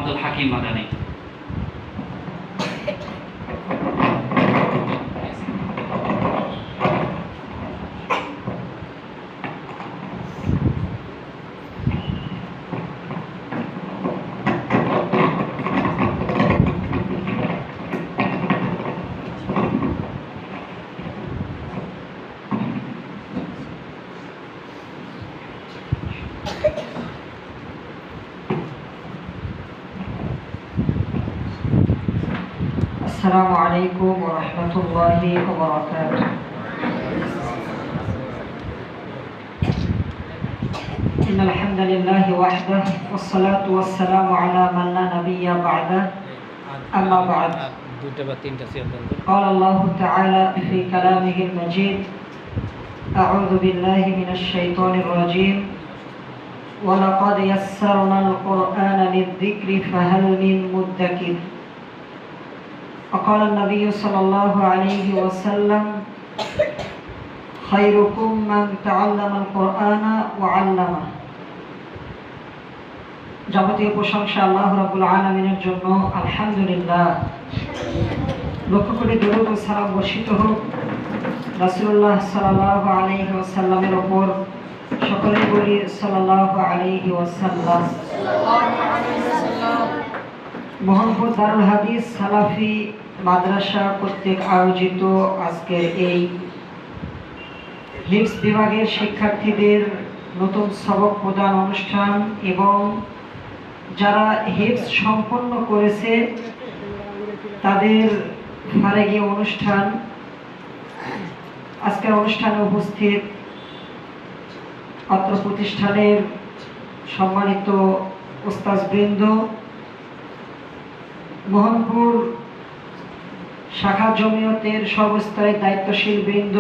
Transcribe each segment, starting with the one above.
আব্দুল হাকিম মাদানী। السلام عليكم ورحمة الله وبركاته. إن الحمد لله وحده والصلاة والسلام على من لا نبي بعده أما بعد. قال الله تعالى في كلامه المجيد: أعوذ بالله من الشيطان الرجيم ولقد يسرنا القرآن للذكر فهل من مدكر. وقال النبي صلى الله عليه وسلم: خيركم من تعلم القرآن وعلمه. যাবতীয় প্রশংসা আল্লাহ রাব্বুল আলামিনের জন্য। আলহামদুলিল্লাহ। লক্ষ কোটি দরুদ ও সালাম বর্ষিত হোক রাসূলুল্লাহ সাল্লাল্লাহু আলাইহি ওয়াসাল্লামের উপর। সকলেই বলি সাল্লাল্লাহু আলাইহি ওয়াসাল্লাম। মোহাম্মদ দারুল হাদিস সালাফি মাদ্রাসা কর্তৃক আয়োজিত আজকের এই হিফজ বিভাগের শিক্ষার্থীদের নতুন সবক প্রদান অনুষ্ঠান এবং যারা হিফজ সম্পন্ন করেছে তাদের ফারেগি অনুষ্ঠান, আজকের অনুষ্ঠানে উপস্থিত অত্র প্রতিষ্ঠানের সম্মানিত ওস্তাদবৃন্দ, মোহনপুর শাখা জমিয়তের সর্বস্তরের দায়িত্বশীল বৃন্দ,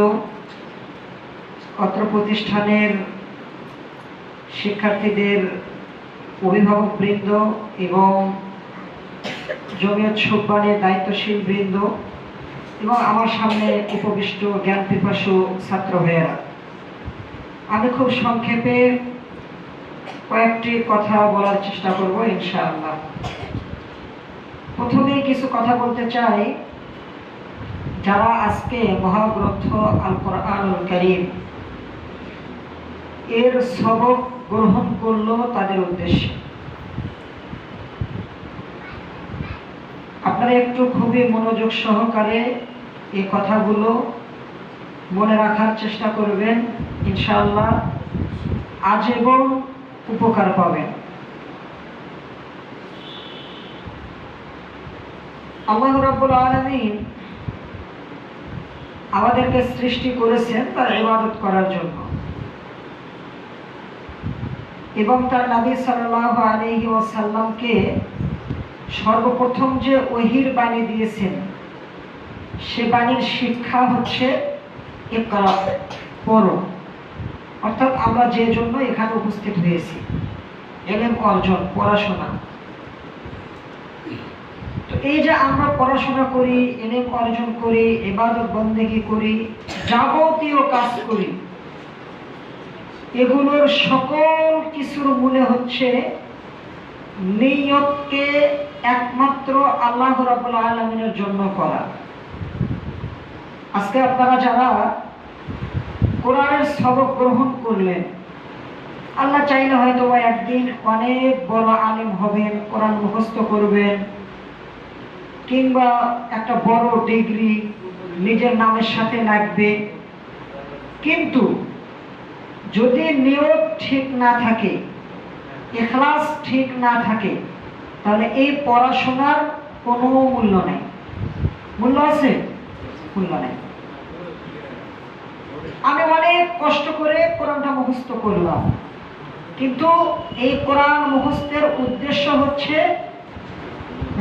অত্র প্রতিষ্ঠানের শিক্ষার্থীদের অভিভাবক বৃন্দ এবং জমিয়ত সুব্বানের দায়িত্বশীল বৃন্দ এবং আমার সামনে উপবিষ্ট জ্ঞান পিপাসু ছাত্র ভাইয়েরা, আমি খুব সংক্ষেপে কয়েকটি কথা বলার চেষ্টা করব ইনশাআল্লাহ। প্রথমেই কিছু কথা বলতে চাই যারা আজকে মহাগ্রন্থ আল কোরআনুল কারীম এর সবক গ্রহণ করলো তাদের উদ্দেশ্যে। আপনারা একটু খুবই মনোযোগ সহকারে এই কথাগুলো মনে রাখার চেষ্টা করবেন, ইনশাআল্লাহ আজীবন উপকার পাবেন। আল্লাহ রাব্বুল আলামিন আমাদেরকে সৃষ্টি করেছেন তার ইবাদত করার জন্য এবং তার নবী সাল্লাল্লাহু আলাইহি ওয়াসাল্লামকে সর্বপ্রথম যে ওহীর বাণী দিয়েছেন সে বাণীর শিক্ষা হচ্ছে ইকরা, পড়ো। অর্থাৎ আমরা যে জন্য এখানে উপস্থিত হয়েছি, ইলম অর্জন, পড়াশোনা। তো এই যে আমরা পড়াশোনা করি, ইলম অর্জন করি, ইবাদত বন্দেগী করি, যাবতীয় কাজ করি, এগুলোর সকল কিছুর মূলে হচ্ছে নিয়তকে একমাত্র আল্লাহ রাব্বুল আলামিনের জন্য করা। আজকে আপনারা যারা কোরআনের সবক গ্রহণ করলেন, আল্লাহ চাইলে হয়তো একদিন অনেক বড় আলেম হবেন, কোরআন মুখস্থ করবেন, কিংবা একটা বড় ডিগ্রি নিজের নামের সাথে লাগবে। কিন্তু যদি নিয়ত ঠিক না থাকে, ইখলাস ঠিক না থাকে, তাহলে এই পড়াশোনার কোনো মূল্য নেই। মূল্য আছে? মূল্য নেই। আমি অনেক কষ্ট করে কোরআনটা মুখস্থ করলাম, কিন্তু এই কোরআন মুখস্থের উদ্দেশ্য হচ্ছে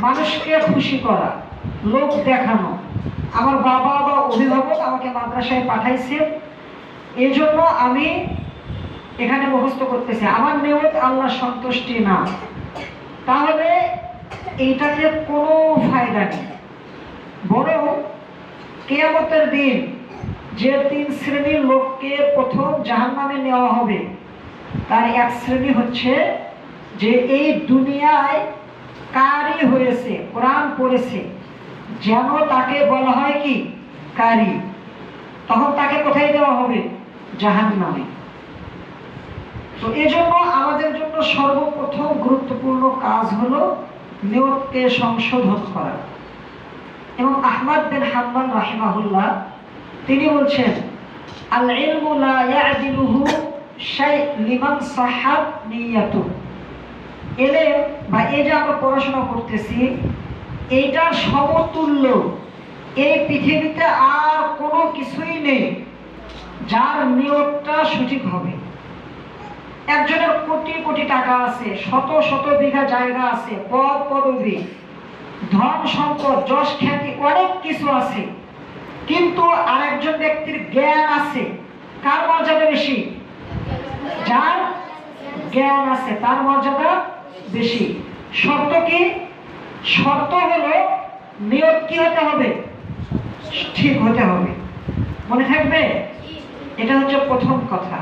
মানুষকে খুশি করা, লোক দেখানো। আমার বাবা বা অভিভাবক আমাকে মাদ্রাসায় পাঠাইছে, এই জন্য আমি এখানে মুখস্থ করতেছি, আমার নিয়ত আল্লাহ সন্তুষ্টি না, তাহলে এইটাতে কোনো ফায়দা নেই। বরং কিয়ামতের দিন যে 3 শ্রেণীর লোককে প্রথম জাহান্নামে নেওয়া হবে, তার এক শ্রেণী হচ্ছে যে এই দুনিয়ায় কারি হয়েছে, কোরআন পড়েছে, যেন তাকে বলা হয় কি কারি, তখন তাকে কোথায় দেওয়া হবে? জাহান্নামে। তো এজন্য আমাদের জন্য সর্বপ্রথম গুরুত্বপূর্ণ কাজ হলো নিয়তকে সংশোধন করা। এবং আহমদ বিন হাম্বল রাহিমাহুল্লাহ তিনি বলছেন, আল ইলমু লা ইয়াদিলুহু শাই লিমান সাহাত নিয়াতু। এলে বা এই যে আমরা পড়াশোনা করতেছি, এইটার সমতুল্য এই পৃথিবীতে আর কোনো কিছুই নেই যার নিয়তটা সঠিক হবে। একজনের কোটি কোটি টাকা আছে, শত শত বিঘা জায়গা আছে, পদ পদবী, ধন সম্পদ, যশ খ্যাতি, অনেক কিছু আছে, কিন্তু আরেকজন ব্যক্তির জ্ঞান আছে। কার মর্যাদা বেশি? যার জ্ঞান আছে তার মর্যাদা বেশি। শর্ত কি? শর্ত হলো নিয়ত কি হতে হবে? ঠিক হতে হবে। মনে থাকবে? এটা হচ্ছে প্রথম কথা।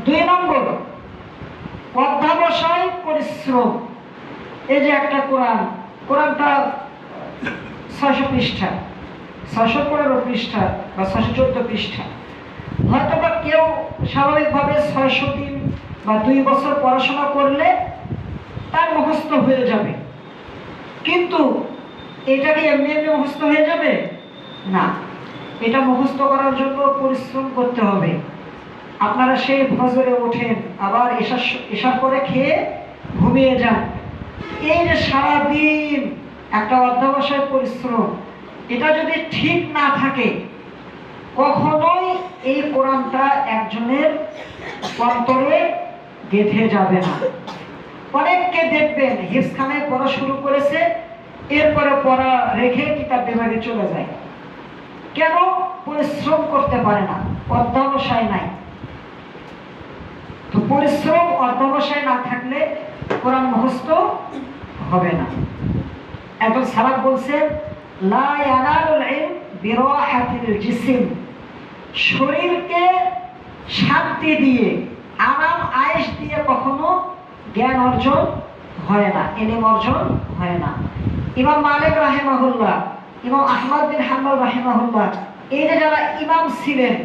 2 নম্বর, অধ্যবসায় পরিশ্রম। এই যে একটা কোরআনটা 600 পৃষ্ঠা, 615 পৃষ্ঠা বা 614 পৃষ্ঠা। হয়তো বা কেউ স্বাভাবিকভাবে 600 দিন বা 2 বছর পড়াশোনা করলে তার মুখস্থ হয়ে যাবে, কিন্তু এটা কি এমনি এমনি মুখস্থ হয়ে যাবে? না, এটা মুখস্থ করার জন্য পরিশ্রম করতে হবে। আপনারা সেই ফজরে ওঠেন, আবার এশার পরে খেয়ে ঘুমিয়ে যান, এই যে সারাদিন একটা অধ্যবসায় পরিশ্রম, এটা যদি ঠিক না থাকে কখনোই এই কোরআনটা একজনের অন্তরে গেঁথে যাবে না। অনেককে দেখবেন হিফজখানায় পড়া শুরু করেছে, এরপরে পড়া রেখে কিতাব বিভাগে চলে যায়। কেন? পরিশ্রম করতে পারে না, অধ্যবসায় নাই। তো পরিশ্রম অধ্যবসায় না থাকলে কোরআন মুখস্থ হবে না। একজন সালাফ বলছেন, লা ইয়ানালুল ইলম বিরাহাতিল জিসম। শরীরকে শান্তি দিয়ে, আরাম আয়েশ দিয়ে কখনো জ্ঞান অর্জন হয় না, ইলম অর্জন হয় না। ইমাম মালিক রাহিমাহুল্লাহ, ইমাম আহমদ বিন হাম্বল রাহিমাহুল্লাহ, এই যে যারা ইমাম ছিলেন,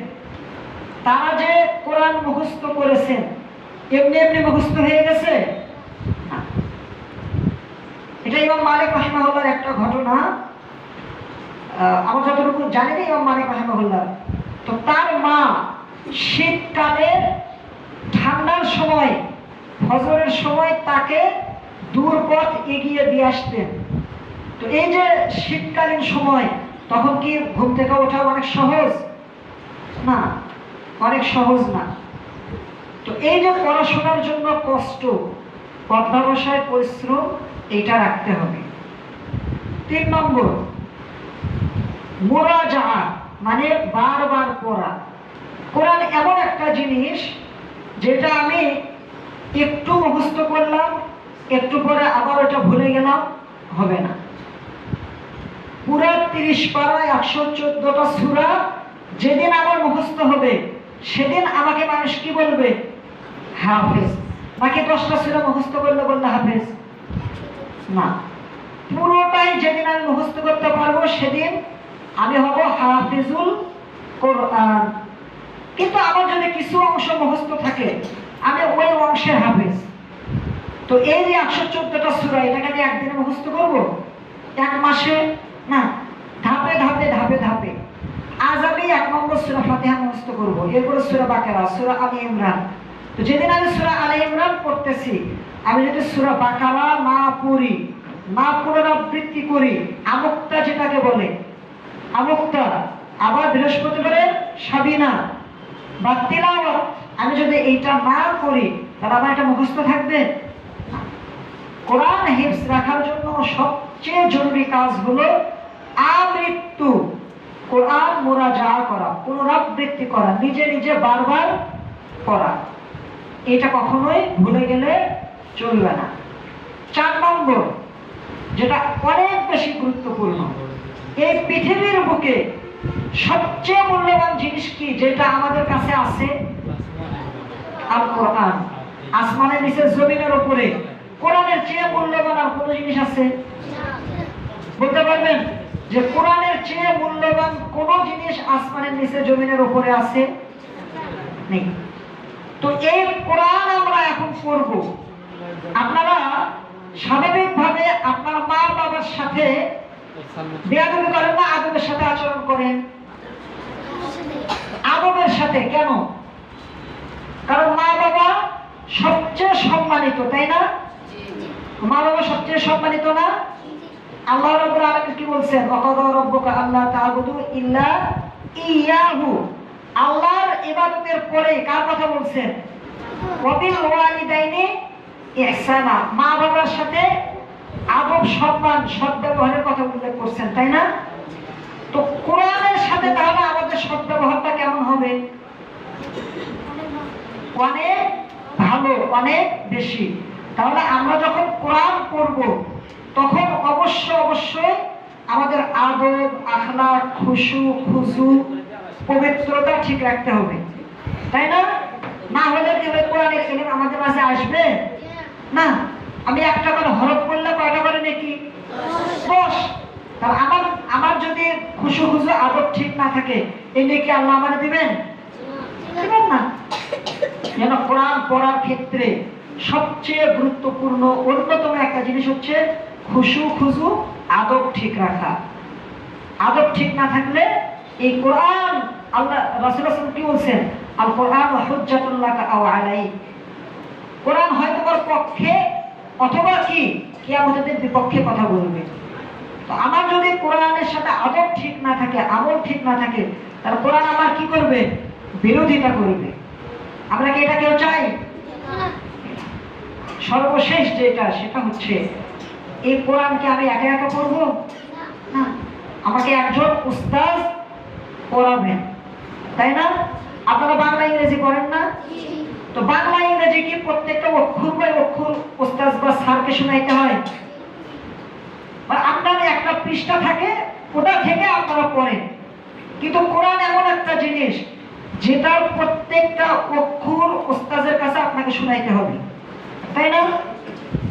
তারা যে কোরআন মুখস্থ করেছেন এমনি এমনি মুখস্থ হয়ে গেছে না। এটা ইমাম মালিক রাহিমাহুল্লাহর একটা ঘটনা, আমরা যতটুকু জানি না ইমাম মালিক রাহিমাহুল্লাহ, তো তার মা শীতকালে ঠান্ডার সময় ফজরের সময় তাকে দূর পথ এগিয়ে দিয়ে আসতেন। তো এই যে শীতকালীন সময়, তখন কি ঘুম থেকে ওঠা অনেক সহজ না? অনেক সহজ না। তো এই যে পড়াশোনার জন্য কষ্ট, অধ্যবসায় পরিশ্রম, এইটা রাখতে হবে। 3 নম্বর, মুরাজাআ, মানে বারবার পড়া। কোরআন এমন একটা জিনিস যেটা আমি একটু মুখস্থ করলাম, একটু পরে আবার ওটা ভুলে গেলাম, হবে না। পুরা 30 পারা 114টা সূরা যেদিন আমার মুখস্থ হবে, সেদিন আমাকে মানুষ কি বলবে? হাফেজ। নাকি 10টা সূরা মুখস্থ করলে বললে হাফেজ? না, পুরোটাই যেদিন আমি মুখস্থ করতে পারবো সেদিন আমি হব হাফিজুল কোরআন। কিন্তু আমার যদি কিছু অংশ মুখস্থ থাকে, আমি ওই অংশের হাফেজ। তো এই যে 114টা সূরা, এটাকে আমি একদিনে মুখস্থ করব? 1 মাসে? না, ধাপে ধাপে ধাপে ধাপে। আজ আমি 1 নম্বর সূরা ফাতিহা মুখস্থ করব, এরপরে সূরা বাকারা, সূরা আলে ইমরান। তো যেদিন আমি সূরা আলে ইমরান পড়তেছি, আমি যদি সূরা বাকারা না পড়ি, না পুনরাবৃত্তি করি, আমুক্তা যেটাকে বলে, আমুক্তা, আবার বৃহস্পতিবারে সাবিনা বা তিলাওয়াত, আমি যদি এইটা না করি, তাহলে আমার এটা মুখস্থ থাকবে? কোরআন হিফজ রাখার জন্য সবচেয়ে জরুরি কাজ হলো আমৃত্যু কোরআন মুরাজাআ করা, পুনরাবৃত্তি করা, নিজে নিজে বারবার পড়া। এটা কখনোই ভুলে গেলে চলবে না। 4 নম্বর, যেটা অনেক বেশি গুরুত্বপূর্ণ, এই পৃথিবীর বুকে সবচেয়ে মূল্যবান জিনিস কি যেটা আমাদের কাছে আছে? আল কোরআন। আসমানের নিচে, জমিনের উপরে কোরআনের চেয়ে মূল্যবান আর কোনো জিনিস আছে? বলতে পারবেন যে কোরআনের চেয়ে মূল্যবান কোন জিনিস আসমানের নিচে জমিনের উপরে আছে? নেই। তো এই কোরআন আমরা এখন পড়ব। আপনারা স্বাভাবিকভাবে আপনার মা বাবার সাথে বেয়াদবি করেন না, আদবের সাথে আচরণ করেন? আদবের সাথে। কেন? কারণ মা বাবা সবচেয়ে সম্মানিত, তাই না? মা বাবা সবচেয়ে সম্মানিত না? আল্লাহ রাব্বুল আলামিন কি বলছেন? ওয়াকাদা রাব্বুকা আল্লা তা'বুদু ইল্লা ইয়াহু। আল্লাহর ইবাদতের পরে কার কথা বলছেন? ওয়াবিল ওয়ালিদাইনি ইহসানা। মা বাবার সাথে আদব, সম্মান, সদ্ব্যবহারের কথা উল্লেখ করছেন, তাই না? তো কোরআনের সাথে তাহলে আমাদের সদ্ব্যবহারটা কেমন হবে? অনেক ভালো, অনেক বেশি। তাহলে আমরা যখন কোরআন পড়ব তখন অবশ্যই আমাদের আদব, আখলাক, খুশু, খুজু, পবিত্রতা ঠিক রাখতে হবে, তাই না? না হলে কি হবে? কোরআনের ইলম আমাদের মাঝে আসবে না। আমি একটা করে হরফ পড়লে কয়টা করে নাকি? 10। তাহলে আমার যদি খুশু খুজু আদব ঠিক না থাকে, এই নেকি আল্লাহ আমাকে দিবেন? দিবেন না। যেন কোরআন পড়ার ক্ষেত্রে সবচেয়ে গুরুত্বপূর্ণ অন্যতম একটা জিনিস হচ্ছে খুশু খুজু, আদব ঠিক রাখা। আদব ঠিক না থাকলে এই কোরআন, আল্লাহ রাসূল সাল্লাল্লাহু আলাইহি ওয়াসাল্লাম কি বলছেন? আল কোরআন হুজ্জাতুল লাকা আও আলাইক। কোরআন হয় তোমার পক্ষে অথবা কি কিয়ামতের দিন বিপক্ষে কথা বলবে। তো আমার যদি কোরআনের সাথে আদব ঠিক না থাকে, আমল ঠিক না থাকে, তাহলে কোরআন আমার কি করবে? বিরোধিতা করবে। আমরা কি এটা কেউ চাই? সর্বশেষ যেটা, সেটা হচ্ছে এই কোরআনকে আমি একা একা পড়বো না, আমাকে একজন উস্তাদ পড়াবেন, তাই না? আপনারা বাংলা ইংরেজি পড়েন না? তো বাংলা ইংরেজি কি প্রত্যেকটা অক্ষর বাই অক্ষর উস্তাদ বা স্যারকে শোনাইতে হয়? আপনার একটা পৃষ্ঠা থাকে, ওটা থেকে আপনারা পড়েন। কিন্তু কোরআন এমন একটা জিনিস যেটার প্রত্যেকটা অক্ষর উস্তাদের কাছে আপনাকে শোনাইতে হবে, তাই না?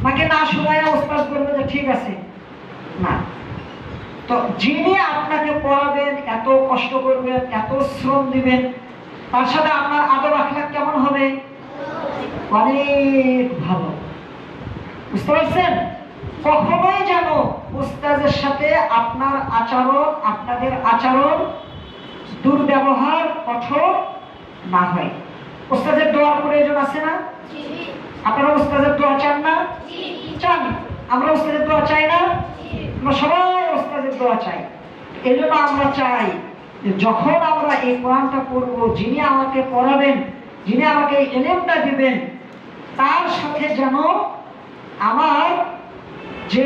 আমাকে না শোনায় উস্তাদ বলবে যে ঠিক আছে না। তো যিনি আপনাকে পড়াবেন, এত কষ্ট করবেন, এত শ্রম দিবেন, তার সাথে আপনার আদব আখলাক কেমন হবে? অনেক ভালো। বুঝতে পারছেন? কখনোই যেন উস্তাদের সাথে আপনার আচরণ, আপনাদের আচরণ দুর্ব্যবহার, কঠোর না হয়। উস্তাদের দোয়ার প্রয়োজন আছে না? আপনারা উস্তাদের দোয়া চান না? চান। আমরা উস্তাদের দোয়া চাই না? আমরা সবাই উস্তাদের দোয়া চাই। এই জন্য আমরা চাই যে যখন আমরা এই কোরআনটা পড়ব, যিনি আমাকে পড়াবেন, যিনি আমাকে এই ইলমটা দিবেন, তার সাথে যেন আমার যে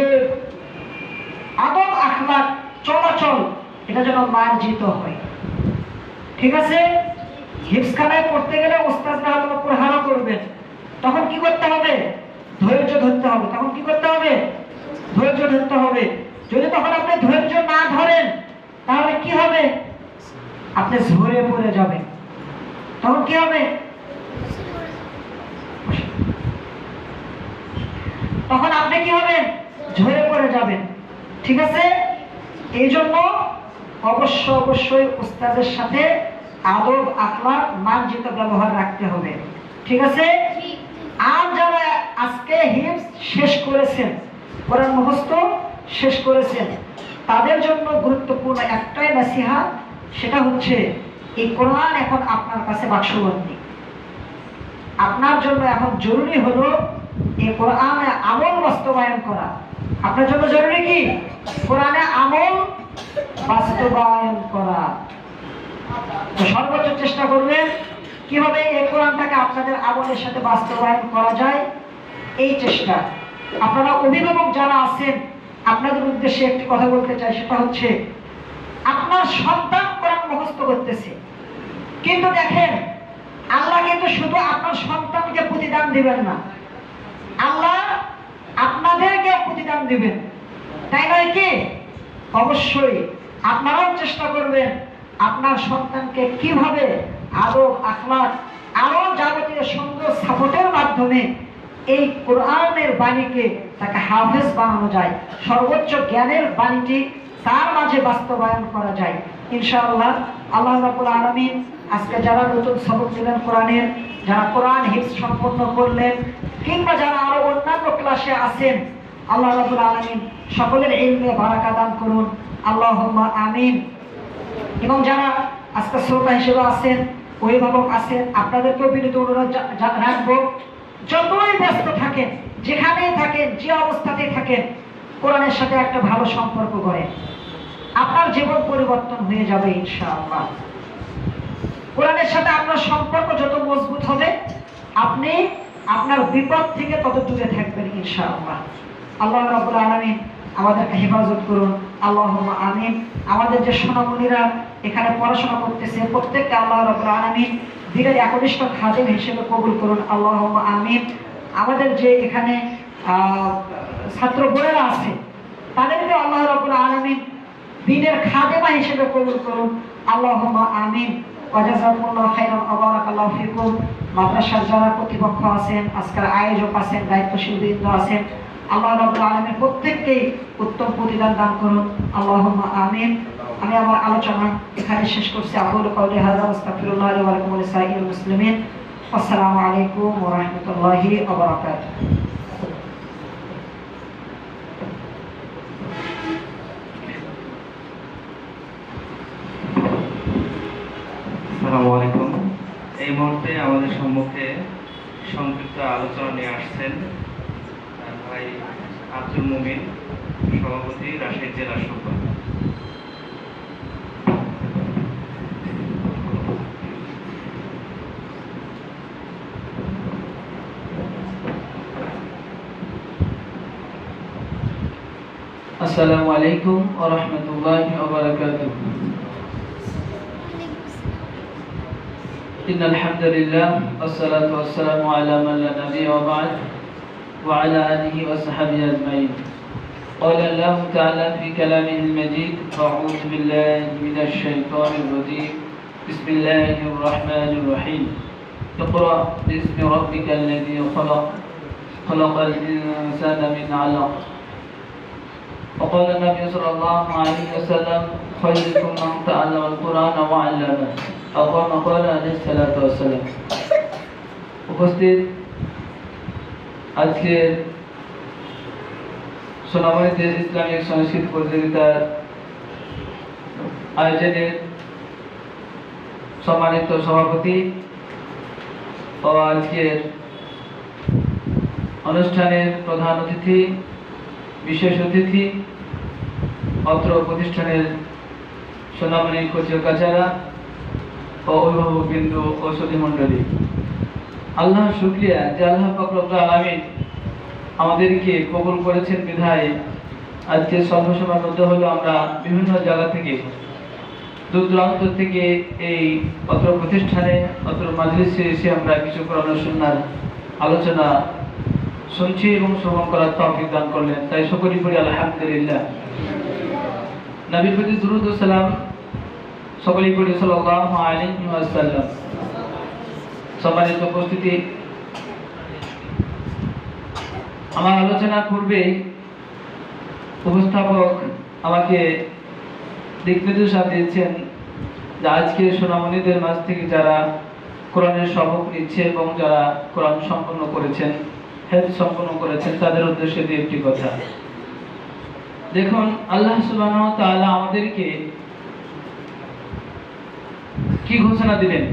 আদব আখলাক, চলাচল, এটা যেন মার্জিত হয়। ঠিক আছে? হিফজখানায় পড়তে গেলে উস্তাদরা হয়তো পড়ানো করবেন, তখন কি করতে হবে? ধৈর্য ধরতে হবে। তখন কি করতে হবে? ধৈর্য ধরতে হবে। যদি তখন আপনি ধৈর্য না ধরেন, তাহলে কি হবে? আপনি ঝরে পড়ে যাবেন। তখন কি হবে? তখন আপনি কি হবেন? ঝরে পড়ে যাবেন। ঠিক আছে? এই জন্য অবশ্যই উস্তাদের সাথে আদব আখলাক, মার্জিত ব্যবহার রাখতে হবে। ঠিক আছে? আর যারা আজকে হিফজ শেষ করেছেন, কোরআন মুখস্থ শেষ করেছেন, তাদের জন্য গুরুত্বপূর্ণ একটাই নসিহত, সেটা হচ্ছে এই কোরআন এখন আপনার কাছে বাক্সবন্দী। আপনার জন্য এখন জরুরি হলো এই কোরআনে আমল বাস্তবায়ন করা। আপনার জন্য জরুরি কি? কোরআনে আমল বাস্তবায়ন করা। তো সর্বোচ্চ চেষ্টা করবেন কিভাবে এই কোরআনটাকে আপনাদের আমলের সাথে বাস্তবায়ন করা যায়, এই চেষ্টা। আপনারা অভিভাবক যারা আছেন, আপনাদের উদ্দেশ্যে একটি কথা বলতে চাই, সেটা হচ্ছে আপনার সন্তান কোরআন মুখস্থ করতেছে, কিন্তু দেখেন আল্লাহ কিন্তু শুধু আপনার সন্তানকে প্রতিদান দিবেন না, আল্লাহ আপনাদেরকে প্রতিদান দিবেন, তাই নয় কি? অবশ্যই আপনারাও চেষ্টা করবেন আপনার সন্তানকে কিভাবে আদব আখলাক, আরো যাবতীয় সুন্দর সাপোর্টের মাধ্যমে এই কোরআনের বাণীকে তাকে হাফেজ বানানো যায়, সর্বোচ্চ জ্ঞানের বাণীটি তার মাঝে বাস্তবায়ন করা যায় ইনশাআল্লাহ। আল্লাহ রাব্বুল আলামিন আজকে যারা নতুন সবক দিলেন কোরআনের, যারা কোরআন হিফজ সম্পন্ন করলেন, কিংবা যারা আরো অন্যান্য ক্লাসে আছেন, আল্লাহ রাব্বুল আলামিন সকলের ইলমে বারাকা দান করুন, আল্লাহুম্মা আমিন। এবং যারা আজকে শ্রোতা হিসেবে আছেন, অভিভাবক আছেন, আপনাদেরকেও বিনীত অনুরোধ রাখবো, যতই ব্যস্ত থাকেন, যেখানেই থাকেন, যে অবস্থাতেই থাকেন, কোরআনের সাথে একটা ভালো সম্পর্ক করেন, আপনার জীবন পরিবর্তন হয়ে যাবে ইনশাআল্লাহ। কোরআনের সাথে আপনার সম্পর্ক যত মজবুত হবে, আপনি আপনার বিপদ থেকে তত দূরে থাকবেন ইনশাআল্লাহ। আল্লাহ রাব্বুল আলামিন আমাদেরকে হেফাজত করুন, আল্লাহুম্মা আমিন। আমাদের যে সোনামণিরা এখানে পড়াশোনা করতেছে, প্রত্যেককে আল্লাহ রাব্বুল আলামিন দিনের একনিষ্ঠ খাদেম হিসেবে কবুল করুন, আল্লাহুম্মা আমিন। আমাদের যে এখানে ছাত্র বোনেরা আছে, তাদেরকে আল্লাহ রাব্বুল আলামিন দিনের খাদেমা হিসেবে কবুল করুন, আল্লাহুম্মা আমিন। ওয়াজাযাকুমুল্লাহু খাইরান ওয়া বারাকাল্লাহু ফিকুম। মাদ্রাসার যারা কর্তৃপক্ষ আছেন, আজকের আয়োজক আছেন, দায়িত্বশীল বৃন্দ আছেন, আল্লাহ রাব্বুল আলামিন প্রত্যেককেই উত্তম প্রতিদান দান করুন, আল্লাহুম্মা আমিন। আমি আমার আলোচনা এখানে শেষ করছি। আকুলু কাওলি হাযা আস্তাগফিরুল্লাহ লি ওয়া লাকুম ওয়া লিসাইরিল মুসলিমিন। আসসালামু আলাইকুম ওয়া রাহমাতুল্লাহি ওয়া বারাকাতুহু। আসসালামু আলাইকুম। এই মুহূর্তে আমাদের সম্মুখে সংক্ষিপ্ত আলোচনা নিয়ে আসছেন ভাই আব্দুল মুমিন, সভাপতি, রাজশাহী জেলা শাখা। আসসালামু আলাইকুম ওয়া রাহমাতুল্লাহি ওয়া বারাকাতুহু। ইন্নাল হামদুলিল্লাহ ওয়াসসালাতু ওয়াসসালামু আলা মান লা নাবিয়্যা ওয়া বা'দ ওয়া আলা আলিহি ওয়া সাহবিহি আজমাইন। قال الله تعالى في كلامه المجيد: أعوذ بالله من الشيطان الرجيم. بسم الله الرحمن الرحيم. اقرأ باسم ربك الذي خلق، خلق الإنسان من علق. وقال النبي صلى الله عليه وسلم: خيركم من تعلم القرآن وعلمه، أو كما قال عليه الصلاة والسلام. উপস্থিত আজকে সোনামণিতে ইসলামিক সংস্কৃত প্রতিযোগিতার আয়োজনের সম্মানিত সভাপতি ও আজকের অনুষ্ঠানের প্রধান অতিথি, বিশেষ অতিথি, অত্র প্রতিষ্ঠানের সোনামণি কচি কাচারা ও অভিভাবকবৃন্দ ও সুধী মণ্ডলী, আল্লাহ শুকরিয়া যে আল্লাহ পাক রব্বুল আলামিন আমাদেরকে কবুল করেছেন বিধায় আজকে স্বল্প সময়ের মধ্যে হলো আমরা বিভিন্ন জায়গা থেকে, দূর দূরান্ত থেকে এই অত্র প্রতিষ্ঠানে, অত্র মাজলিসে এসে আমরা কিছু কোরআন ও সুন্নাহর আলোচনা শুনছি এবং শ্রবণ করার তৌফিক দান করলেন, তাই সকলেই পড়ি আলহামদুলিল্লাহ। নবীর প্রতি দুরূদ ও সালাম সকলেই পড়ি সাল্লাল্লাহু আলাইহি ওয়াসাল্লাম। সম্মানিত উপস্থিতি, আমার আলোচনার পূর্বে উপস্থাপক আমাকে দিক নির্দেশনা দিয়েছেন যে আজকে সোনামণিদের মাঝ থেকে যারা কোরআনের সবক নিচ্ছে এবং যারা কোরআন সম্পন্ন করেছেন, হেফজ সম্পন্ন করেছেন, তাদের উদ্দেশ্যে দিয়ে একটি কথা। দেখুন, আল্লাহ সুবহানাহু ওয়া তাআলা আমাদেরকে কি ঘোষণা দিলেন?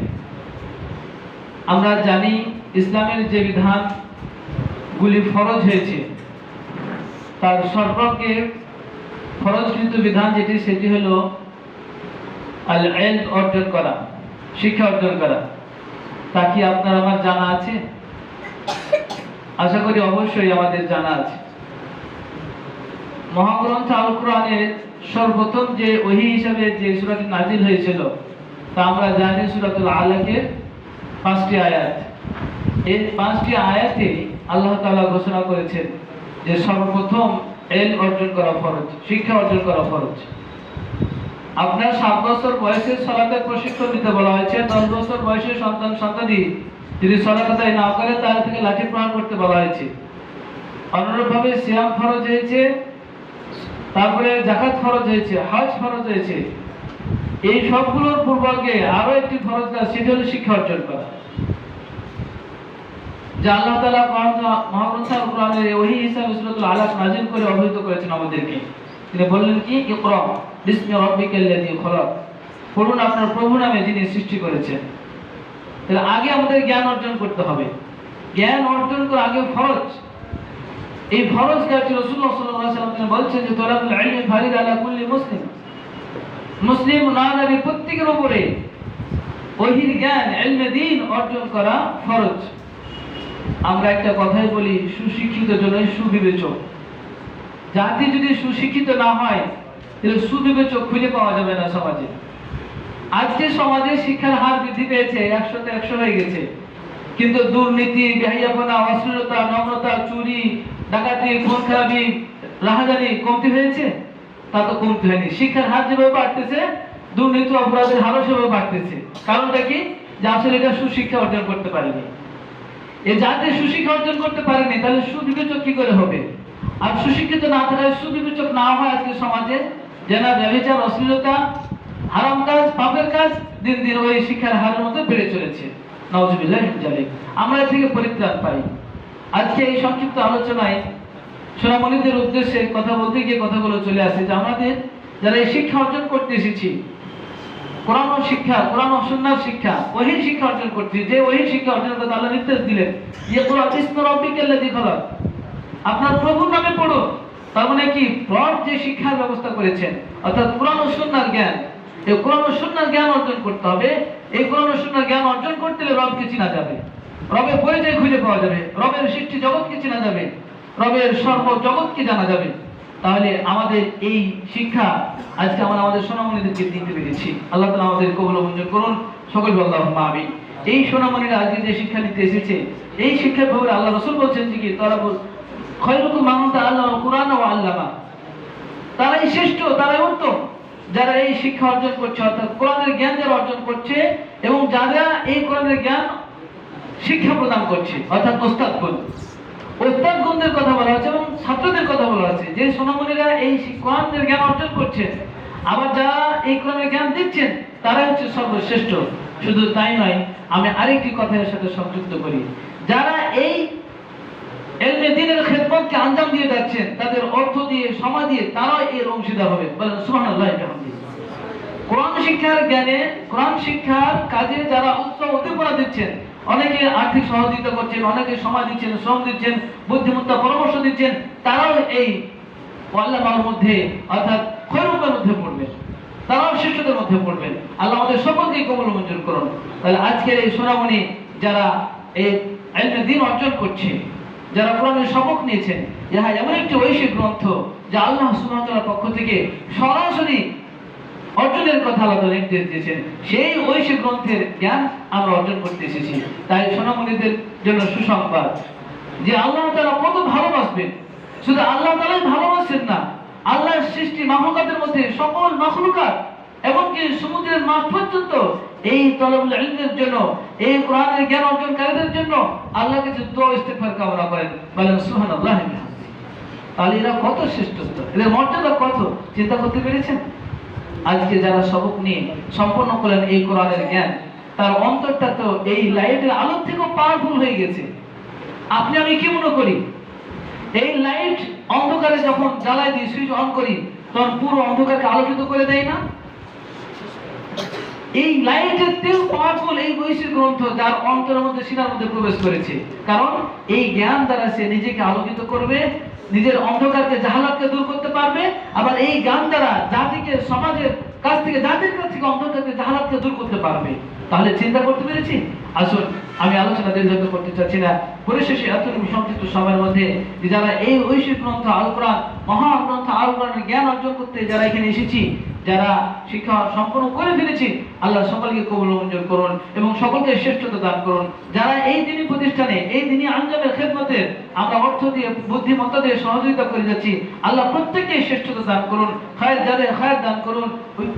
আমরা জানি ইসলামের যে বিধান গুলি ফরজ হয়েছে, তার সর্বাগ্রে ফরজকৃত বিধান যেটি, সেটি হলো আল ইলম অর্জন করা, শিক্ষা অর্জন করা। তা কি আপনার আমার জানা আছে? আশা করি অবশ্যই আমাদের জানা আছে। মহাগ্রন্থ আল কোরআনের সর্বপ্রথম যে ওহী হিসাবে যে সূরাটি নাজিল হয়েছিল, তা আমরা জানি সূরাতুল আলাকের 5টি আয়াত। এই 5টি আয়াতে আল্লাহ তাআলা ঘোষণা করেছেন যে সর্বপ্রথম ইলম অর্জন করা ফরজ, শিক্ষা অর্জন করা ফরজ। আপনার 7 বছর বয়সে সালাতের প্রশিক্ষণ দিতে বলা হয়েছে, 10 বছর বয়সে সন্তান সন্ততি যদি সালাত আদায় না করে তাহলে থেকে লাঠি প্রহার করতে বলা হয়েছে। অনুরূপভাবে সিয়াম ফরজ হয়েছে, তারপরে যাকাত ফরজ হয়েছে, হজ ফরজ হয়েছে। এই সবগুলোর পূর্বকে আরো একটি ফরজ কাজ, সেটা হলো শিক্ষা অর্জন করা। যা আল্লাহ তাআলা মহাগ্রন্থ আল কোরআনের ওহী হিসাবে সূরাতুল আলাক নাযিল করে অবহিত করেছেন আমাদেরকে। তিনি বললেন কি, ইকরা বিসমি রাব্বিকাল্লাযী খলাক, পড়ুন আপনার প্রভু নামে যিনি সৃষ্টি করেছেন। তাহলে আগে আমাদের জ্ঞান অর্জন করতে হবে। জ্ঞান অর্জন করা আগে ফরজ। এই ফরজ কাজ রাসূলুল্লাহ সাল্লাল্লাহু আলাইহি ওয়াসাল্লাম তিনি বলছেন যে তালাবুল ইলমি ফারিদ আলা কুল্লি মুসলিম, মুসলিম নারী প্রত্যেকের উপরে ওহীর জ্ঞান ইলমে দ্বীন অর্জন করা ফরজ। আমরা একটা কথাই বলি, সুশিক্ষিত জনই সুবিবেচক। জাতি যদি সুশিক্ষিত না হয় তাহলে সুবিবেচক খুঁজে পাওয়া যাবে না সমাজে। আজকে সমাজে শিক্ষার হার বৃদ্ধি পেয়েছে, 100তে 100 হয়ে গেছে, কিন্তু দুর্নীতি, বেহায়াপনা, অশ্লীলতা, নম্রতা, চুরি, ডাকাতি, খুন খারাপি, রাহাজানি কমতি হয়েছে? তা তো কমতি হয়নি। শিক্ষার হার যেভাবে বাড়তেছে, দুর্নীতি অপরাধের হারও সেভাবে বাড়তেছে। কারণটা কি? যে আসলে এটা সুশিক্ষা অর্জন করতে পারেনি। এ যাতে সুশিক্ষা অর্জন করতে পারেনি, তাহলে সুবিবেচক কি করে হবে? আর সুশিক্ষিত না থাকায়, সুবিবেচক না হয় আজকে সমাজে জেনা, ব্যভিচার, অশ্লীলতা, হারাম কাজ, পাপের কাজ দিন দিন ওই শিক্ষার হারের মধ্যে বেড়ে চলেছে। নাউজুবিল্লাহি মিন যালিক। আমরা এর থেকে পরিত্রাণ পাই। আজকে এই সংক্ষিপ্ত আলোচনায় সোনামণিদের উদ্দেশ্যে কথা বলতে গিয়ে কথাগুলো চলে আসে যে আমাদের যারা এই শিক্ষা অর্জন করতে এসেছি, কোরআন ও শিক্ষা, কোরআন ও সুন্নাহর শিক্ষা, ওহীর শিক্ষা অর্জন করতে, যে ওহীর শিক্ষা অর্জন করতে আল্লাহ নির্দেশ দিলেন, ইকরা বিসমি রাব্বিকাল্লাযী খলাক, আপনার প্রভুর নামে পড়ো। তার মানে কি? রব যে শিক্ষার ব্যবস্থা করেছেন, অর্থাৎ কোরআন ও সুন্নাহর জ্ঞান, এই কোরআন ও সুন্নাহর জ্ঞান অর্জন করতে হবে। এই কোরআন ও সুন্নাহর জ্ঞান অর্জন করতে হলে রবকে চেনা যাবে, রবের পরিচয় খুঁজে পাওয়া যাবে, রবের সৃষ্টি জগৎকে চেনা যাবে, রবের সর্ব জগৎকে জানা যাবে। তাহলে আমাদের এই শিক্ষা আজকে আমরা আমাদের সোনামণিদেরকে দিতে পেরেছি। আল্লাহ তাআলা আমাদের কবুল ও মঞ্জুর করুন, সকল বললাম আল্লাহুম্মা আমিন। এই সোনামণিরা আজকে যে শিক্ষা নিতে এসেছে, এই শিক্ষার ব্যাপারে আল্লাহ রাসূল বলছেন যে কি, তারাবুল খায়রুকুম মান তাআল্লামাল কুরআন ওয়া আল্লামা, তারাই শ্রেষ্ঠ, তারাই উত্তম যারা এই শিক্ষা অর্জন করছে, অর্থাৎ কোরআনের জ্ঞান যারা অর্জন করছে এবং যারা এই কোরআনের জ্ঞান শিক্ষা প্রদান করছে, অর্থাৎ ওস্তাদগণ। ওস্তাদগণদের কথা বলা হচ্ছে এবং ছাত্রদের কথা বলা হচ্ছে, যে সোনামণিরা এই কোরআনের জ্ঞান অর্জন করছে, আবার যারা এই কোরআনের জ্ঞান দিচ্ছেন, তারাই হচ্ছে সর্বশ্রেষ্ঠ। শুধু তাই নয়, আমি আরেকটি কথার সাথে সংযুক্ত করি, যারা এই ইলমে দ্বীনের খেদমতকে আঞ্জাম দিয়ে যাচ্ছেন, তাদের অর্থ দিয়ে, সময় দিয়ে তারাও এর অংশীদার হবে। বলেন সুবহানাল্লাহি ওয়া বিহামদিহি। কোরআন শিক্ষার জ্ঞানে, কোরআন শিক্ষার কাজে যারা উৎসাহ উদ্দীপনা দিচ্ছেন, অনেকে আর্থিক সহযোগিতা করছেন, অনেকে সময় দিচ্ছেন, শ্রম দিচ্ছেন, বুদ্ধিমত্তা পরামর্শ দিচ্ছেন, তারাও এই ওয়াল্লামার মধ্যে, অর্থাৎ খৈরুমের মধ্যে পড়বেন, তারাও শ্রেষ্ঠদের মধ্যে পড়বেন। আল্লাহ আমাদের সকলকে কবুল ও মঞ্জুর করুন। তাহলে আজকের এই সোনামণি যারা এই ইলমে দ্বীন অর্জন করছে, যারা কোরআনের সবক নিয়েছেন, ইহা এমন একটি ঐশিক গ্রন্থ যা আল্লাহ সুবহানাহু ওয়া তাআলার পক্ষ থেকে সরাসরি অর্জনের কথা আল্লাহ নির্দেশ দিয়েছেন। সেই ঐশী গ্রন্থের জ্ঞান আমরা অর্জন করতে এসেছি। তাই সোনামণিদের জন্য সুসংবাদ যে আল্লাহ তাআলা কত ভালোবাসবেন। শুধু আল্লাহ তাআলাই ভালোবাসেন না, আল্লাহর সৃষ্টি মাখলুকাতের মধ্যে সকল মাখলুকাত, এমনকি সমুদ্রের মাছ পর্যন্ত এই তলবুল ইলমের জন্য, এই কোরআনের জ্ঞান অর্জনকারীদের জন্য আল্লাহর কাছে দোয়া ইস্তেগফার কামনা করেন। বলেন সুবহানাল্লাহি ওয়া বিহামদিহি। তাহলে এরা কত শ্রেষ্ঠত্ব, এদের মর্যাদা কত, চিন্তা করতে পেরেছেন? আজকে যারা সবক নিয়ে সম্পন্ন করলেন এই কোরআনের জ্ঞান, তার অন্তরটা তো এই লাইটের আলোর থেকেও পাওয়ারফুল হয়ে গেছে। আপনি আমি কি মনে করি, এই লাইট অন্ধকারে যখন জ্বালাই দিই, সুইচ অন করি, তখন পুরো অন্ধকারকে আলোকিত করে দেয় না? এই লাইটের থেকেও পাওয়ারফুল এই ঐশী গ্রন্থ, যার অন্তরের মধ্যে, সিনার মধ্যে প্রবেশ করেছে। কারণ এই জ্ঞান দ্বারা সে নিজেকে আলোকিত করবে, নিজের অন্ধকারকে, জাহালাতকে দূর করতে পারবে। আবার এই জ্ঞান দ্বারা জাতিকে, সমাজের কাছ থেকে, জাতির কাছ থেকে অন্ধকারকে, জাহালাতকে দূর করতে পারবে। তাহলে চিন্তা করতে পেরেছি? আসুন, আমি আলোচনা দীর্ঘায়িত করতে চাচ্ছি না। পরিশেষে এতটুকু সংক্ষিপ্ত সময়ের মধ্যে যারা এই ঐশী গ্রন্থ আল কোরআন, মহান গ্রন্থ আল কোরআনের জ্ঞান অর্জন করতে যারা এখানে এসেছি, যারা শিক্ষা সম্পন্ন করে ফেলেছি, আল্লাহ সকলকে কবুল মঞ্জুর করুন এবং সকলকে শ্রেষ্ঠতা দান করুন। যারা এই দিনী প্রতিষ্ঠানে, এই দিনী আঞ্জামের খেদমতে আমরা অর্থ দিয়ে, বুদ্ধিমত্তা দিয়ে সহযোগিতা করে যাচ্ছি, আল্লাহ প্রত্যেককে শ্রেষ্ঠতা দান করুন, খায়ের যাদের খায়ের দান করুন,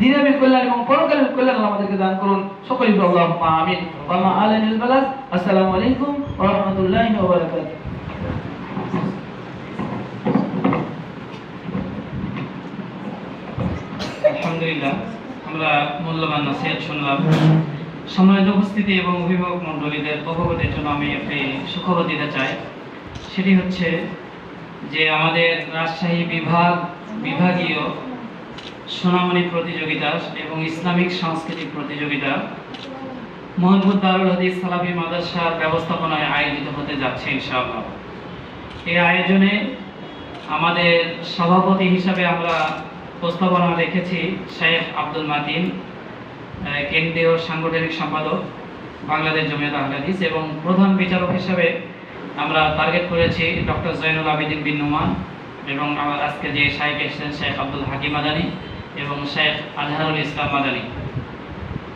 দিনের কল্যাণ এবং পরকালের কল্যাণ আল্লাহ আমাদেরকে দান করুন। সকলেই বলবো আল্লাহুম্মা আমিন। ওয়া মা আলাইনাল বালাগ। আসসালামু আলাইকুম ওয়া রাহমাতুল্লাহি ওয়া বারাকাতুহু। আলহামদুলিল্লাহ, আমরা মূল্যবান নসিহত শুনলাম। সম্মানিত উপস্থিতি এবং অভিভাবক মণ্ডলীদের অবগতির জন্য আমি একটি সুখবর দিতে চাই। সেটি হচ্ছে যে আমাদের রাজশাহী বিভাগীয় সোনামণি প্রতিযোগিতা এবং ইসলামিক সাংস্কৃতিক প্রতিযোগিতা মোহাম্মদ দারুল হাদিস সালাফি মাদ্রাসার ব্যবস্থাপনায় আয়োজিত হতে যাচ্ছে ইনশাআল্লাহ। এই আয়োজনে আমাদের সভাপতি হিসাবে আমরা প্রস্তাবনা রেখেছি শেখ আব্দুল মাতিন, কেন্দ্রীয় সাংগঠনিক সম্পাদক বাংলাদেশ জমিয়ত আহলে হাদিস, এবং প্রধান বিচারক হিসাবে আমরা টার্গেট করেছি ডক্টর জয়নুল আবেদিন বিন নুমান, এবং আমার আজকে যে শাইখ এসেছেন শেখ আব্দুল হাকিম মাদানী এবং শেখ আজহারুল ইসলাম মাদানী,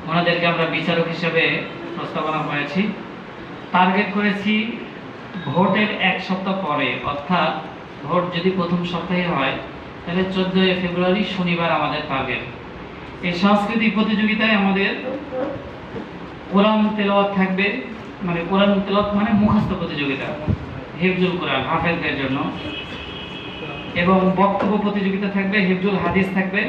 ওনাদেরকে আমরা বিচারক হিসাবে প্রস্তাবনা করেছি। টার্গেট করেছি ভোটের এক সপ্তাহ পরে, অর্থাৎ ভোট যদি প্রথম সপ্তাহে হয় তাহলে 14 ফেব্রুয়ারি শনিবার আমাদের টার্গেট। এই সাংস্কৃতিক প্রতিযোগিতায় আমাদের কোরআন তেলাওয়াত থাকবে, মানে কোরআন তেলাওয়াত মানে মুখস্থ প্রতিযোগিতা, হিফজুল কোরআন হাফেজদের জন্য, এবং বক্তব্য প্রতিযোগিতা থাকবে, হিফজুল হাদিস থাকবে,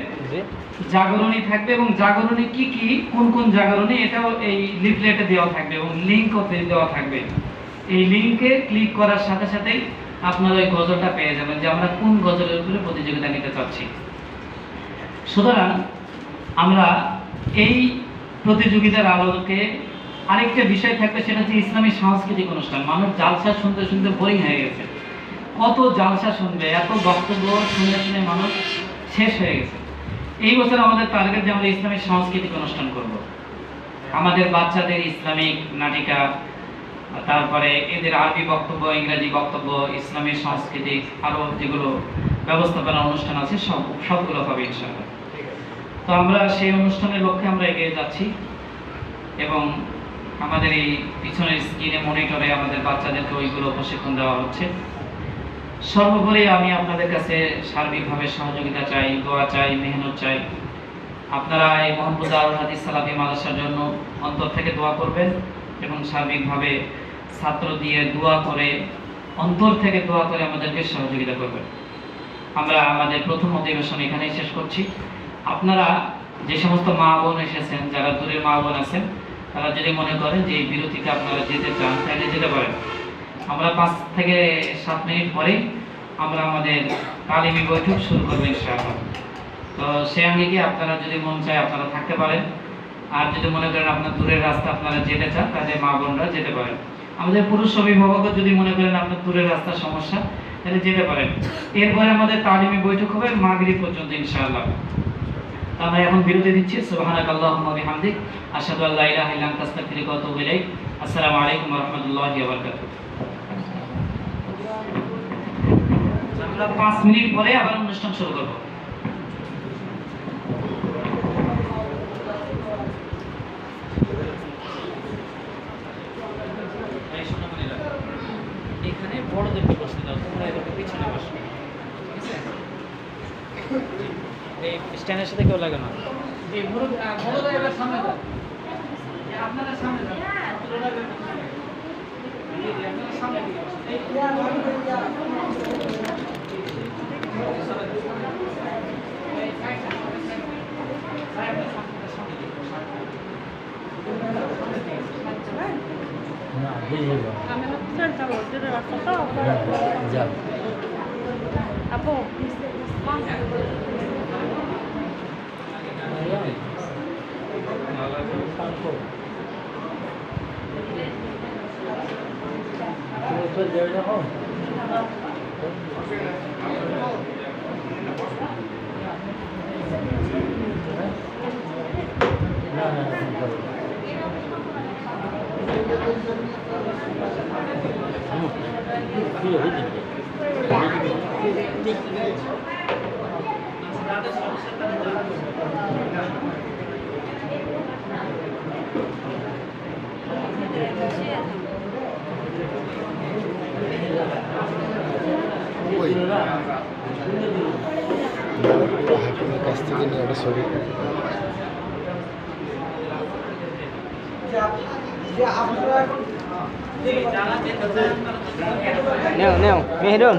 জাগরণী থাকবে, এবং জাগরণী কি কি কোন কোন জাগরণী এটাও এই লিফলেটে দেওয়া থাকবে এবং লিঙ্কও দেওয়া থাকবে। এই লিঙ্কে ক্লিক করার সাথে সাথেই আপনারা ওই গজলটা পেয়ে যাবেন যে আমরা কোন গজলের উপরে প্রতিযোগিতা নিতে চাচ্ছি। সুতরাং আমরা এই প্রতিযোগিতার আলোকে আরেকটা বিষয় থাকবে, সেটা হচ্ছে ইসলামী সাংস্কৃতিক অনুষ্ঠান। মানুষ জালসা শুনতে শুনতে বোরিং হয়ে গেছে, কত জালসা শুনবে, এত বক্তব্য শুনে শুনে মানুষ শেষ হয়ে গেছে। এই বছর আমাদের টার্গেট যে আমরা ইসলামী সাংস্কৃতিক অনুষ্ঠান করব। আমাদের বাচ্চাদের ইসলামিক নাটিকা, তারপরে এদের আরবি বক্তব্য, ইংরেজি বক্তব্য, ইসলামী সাংস্কৃতিক আরও যেগুলো ব্যবস্থাপনা অনুষ্ঠান আছে সবগুলো হবে ইনশাআল্লাহ। তো আমরা সেই অনুষ্ঠানের লক্ষ্যে আমরা এগিয়ে যাচ্ছি, এবং আমাদের এই পিছনের স্ক্রিনে মনিটরে আমাদের বাচ্চাদেরকে ওইগুলো প্রশিক্ষণ দেওয়া হচ্ছে। সর্বোপরি আমি আপনাদের কাছে সার্বিকভাবে সহযোগিতা চাই, দোয়া চাই, মেহনত চাই। আপনারা এই মোহাম্মদ দারুল হাদিস সালাফি মাদ্রাসার জন্য অন্তর থেকে দোয়া করবেন এবং সার্বিকভাবে ছাত্র দিয়ে দোয়া করে, অন্তর থেকে দোয়া করে আমাদেরকে সহযোগিতা করবেন। আমরা আমাদের প্রথম অধিবেশন এখানেই শেষ করছি। আপনারা যে সমস্ত মা বোন এসেছেন, যারা দূরের মা বোন আছেন, তারা যদি মনে করেন যে এই বিরতিতে আপনারা যেতে চান তাহলে যেতে পারেন। আমরা 5 থেকে 7 মিনিট পরেই আমরা আমাদের তালিমি বৈঠক শুরু করবো ইনশাআল্লাহ। তো সে আঙ্গিকে আপনারা যদি মন চায় আপনারা থাকতে পারেন, আর যদি মনে করেন আপনার দূরের রাস্তা আপনারা যেতে চান তাহলে মা বোনরা যেতে পারেন। আমাদের পুরুষ অভিভাবক যদি মনে করেন আপনার দূরের রাস্তার সমস্যা তাহলে যেতে পারেন। এরপরে আমাদের তালিমি বৈঠক হবে মাগরিব পর্যন্ত ইনশাআল্লাহ। আমরা এখন বিরতি দিচ্ছি। সুবহানাকাল্লাহুম্মা ওয়া বিহামদিক, আশহাদু আল্লা ইলাহা ইল্লা আনতা আস্তাগফিরুকা ওয়া আতুবু ইলাইক। আসসালামু আলাইকুম ওয়া রাহমাতুল্লাহি ওয়া বারাকাতুহু। আমরা 5 মিনিট পরে আবার অনুষ্ঠান শুরু করব। এখানে বড়দেরকে বসতে দাও, তোমরা এদেরকে পিছনে বসো, ঠিক আছে? এই স্ট্যান্ডের সাথে কেউ লাগে না। এই বড়দের এবার সামনে দাও, আপনারা সামনে দাও, আপনারা সামনে দিকে বসুন। আমি হচ্ছে যাবো যেটা রাস্তাটা যাও আপু ওই হাকিমের কাছ থেকে নিয়ে ওটা ছবি নেও নেও মেহেরুন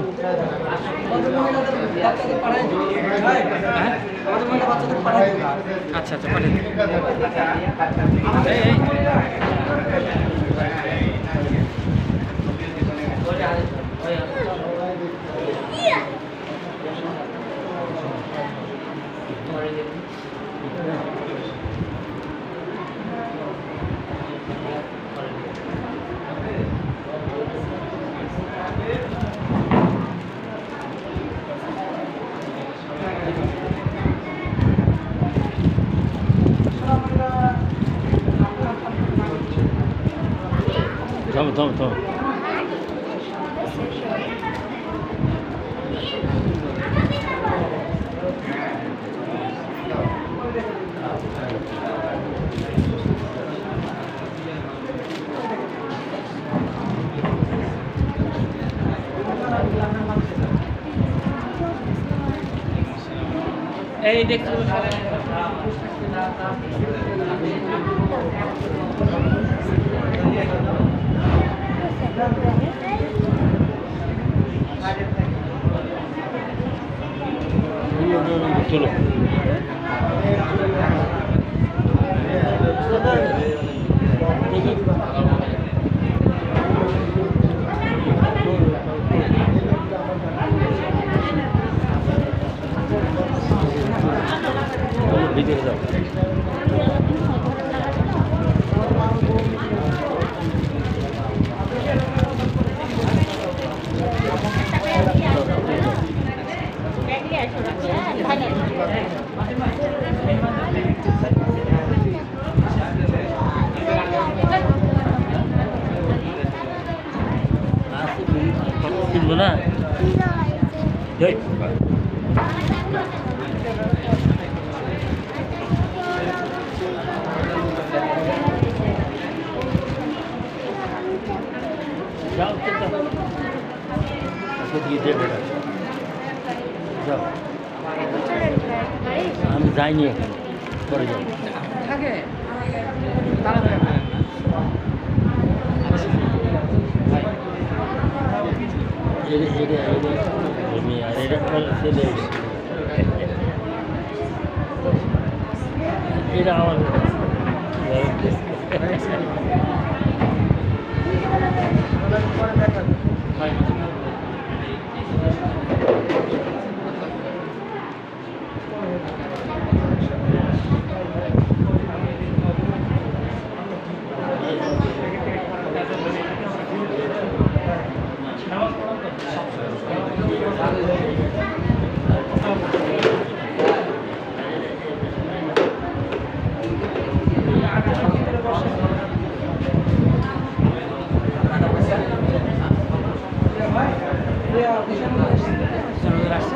আচ্ছা আচ্ছা পাঠিয়ে দিন। থামো থামো থামো এই দেখতে চলো ভিতরে যাও কিনবো না এই যাও যাও আজকে দিয়ে দেবে যাও আমি যাইনি এখন পরে যাও থাকে এটা আমার আসছে